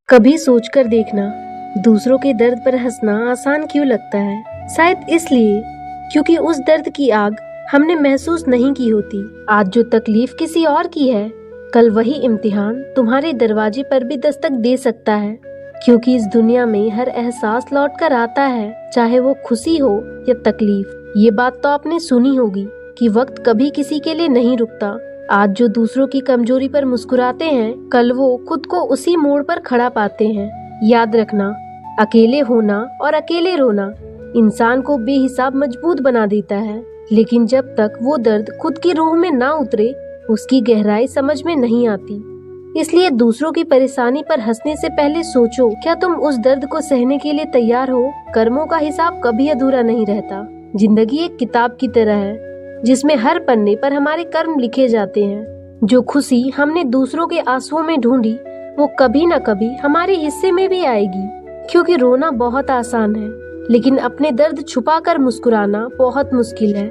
कभी सोचकर देखना, दूसरों के दर्द पर हंसना आसान क्यों लगता है? शायद इसलिए क्योंकि उस दर्द की आग हमने महसूस नहीं की होती। आज जो तकलीफ किसी और की है, कल वही इम्तिहान तुम्हारे दरवाजे पर भी दस्तक दे सकता है। क्योंकि इस दुनिया में हर एहसास लौट कर आता है, चाहे वो खुशी हो या तकलीफ। ये बात तो आपने सुनी होगी कि वक्त कभी किसी के लिए नहीं रुकता। आज जो दूसरों की कमजोरी पर मुस्कुराते हैं, कल वो खुद को उसी मोड़ पर खड़ा पाते हैं। याद रखना, अकेले होना और अकेले रोना इंसान को बेहिसाब मजबूत बना देता है, लेकिन जब तक वो दर्द खुद की रूह में ना उतरे, उसकी गहराई समझ में नहीं आती। इसलिए दूसरों की परेशानी पर हंसने से पहले सोचो, क्या तुम उस दर्द को सहने के लिए तैयार हो? कर्मों का हिसाब कभी अधूरा नहीं रहता। जिंदगी एक किताब की तरह है जिसमें हर पन्ने पर हमारे कर्म लिखे जाते हैं। जो खुशी हमने दूसरों के आंसुओं में ढूंढी, वो कभी न कभी हमारे हिस्से में भी आएगी। क्योंकि रोना बहुत आसान है, लेकिन अपने दर्द छुपाकर मुस्कुराना बहुत मुश्किल है।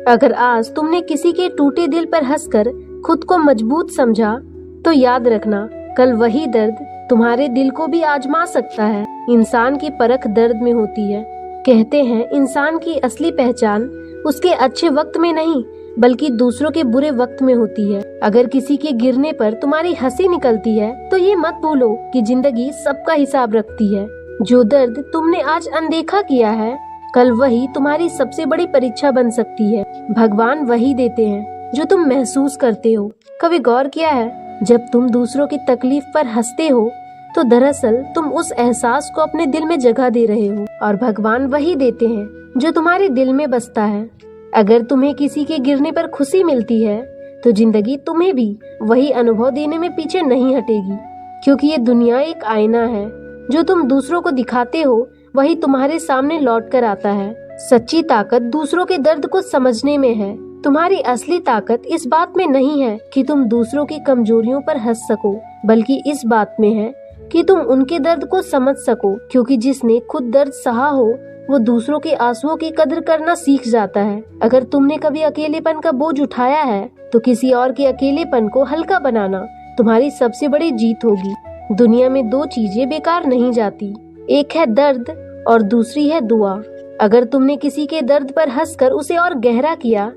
अगर आज तुमने किसी के टूटे दिल पर हंसकर खुद को मजबूत समझा, तो याद रखना, कल वही दर्द तुम्हारे दिल को भी आजमा सकता है। इंसान की परख दर्द में होती है। कहते हैं इंसान की असली पहचान उसके अच्छे वक्त में नहीं, बल्कि दूसरों के बुरे वक्त में होती है। अगर किसी के गिरने पर तुम्हारी हंसी निकलती है, तो ये मत भूलो कि जिंदगी सबका हिसाब रखती है। जो दर्द तुमने आज अनदेखा किया है, कल वही तुम्हारी सबसे बड़ी परीक्षा बन सकती है। भगवान वही देते हैं जो तुम महसूस करते हो। कभी गौर किया है, जब तुम दूसरों की तकलीफ पर हंसते हो, तो दरअसल तुम उस एहसास को अपने दिल में जगह दे रहे हो, और भगवान वही देते हैं जो तुम्हारे दिल में बसता है। अगर तुम्हें किसी के गिरने पर खुशी मिलती है, तो जिंदगी तुम्हें भी वही अनुभव देने में पीछे नहीं हटेगी। क्योंकि ये दुनिया एक आईना है, जो तुम दूसरों को दिखाते हो वही तुम्हारे सामने लौट कर आता है। सच्ची ताकत दूसरों के दर्द को समझने में है। तुम्हारी असली ताकत इस बात में नहीं है कि तुम दूसरों की कमजोरियों पर हंस सको, बल्कि इस बात में है कि तुम उनके दर्द को समझ सको। क्योंकि जिसने खुद दर्द सहा हो, वो दूसरों के आंसुओं की कदर करना सीख जाता है। अगर तुमने कभी अकेलेपन का बोझ उठाया है, तो किसी और के अकेलेपन को हल्का बनाना तुम्हारी सबसे बड़ी जीत होगी। दुनिया में दो चीजें बेकार नहीं जाती, एक है दर्द और दूसरी है दुआ। अगर तुमने किसी के दर्द पर हंसकर उसे और गहरा किया,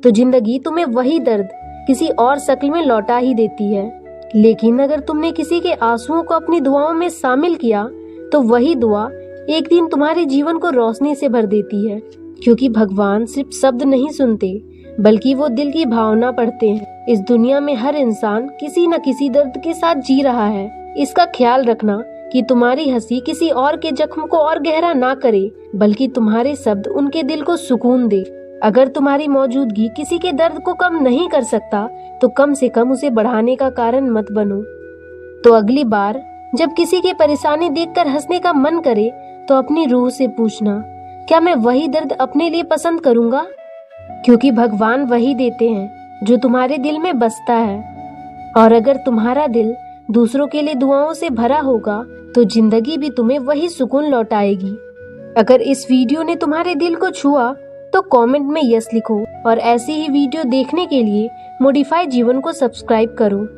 तो जिंदगी तुम्हें वही दर्द किसी और शक्ल में लौटा ही देती है। लेकिन अगर तुमने किसी के आंसुओं को अपनी दुआओं में शामिल किया, तो वही दुआ एक दिन तुम्हारे जीवन को रोशनी से भर देती है। क्योंकि भगवान सिर्फ शब्द नहीं सुनते, बल्कि वो दिल की भावना पढ़ते हैं। इस दुनिया में हर इंसान किसी न किसी दर्द के साथ जी रहा है। इसका ख्याल रखना कि तुम्हारी हंसी किसी और के जख्म को और गहरा ना करे, बल्कि तुम्हारे शब्द उनके दिल को सुकून दे। अगर तुम्हारी मौजूदगी किसी के दर्द को कम नहीं कर सकता, तो कम से कम उसे बढ़ाने का कारण मत बनो। तो अगली बार जब किसी की परेशानी देखकर हंसने का मन करे, तो अपनी रूह से पूछना, क्या मैं वही दर्द अपने लिए पसंद करूंगा? क्योंकि भगवान वही देते हैं जो तुम्हारे दिल में बसता है। और अगर तुम्हारा दिल दूसरों के लिए दुआओं से भरा होगा, तो जिंदगी भी तुम्हें वही सुकून लौटाएगी। अगर इस वीडियो ने तुम्हारे दिल को छुआ, तो कमेंट में यस लिखो, और ऐसी ही वीडियो देखने के लिए मॉडिफाई जीवन को सब्सक्राइब करो।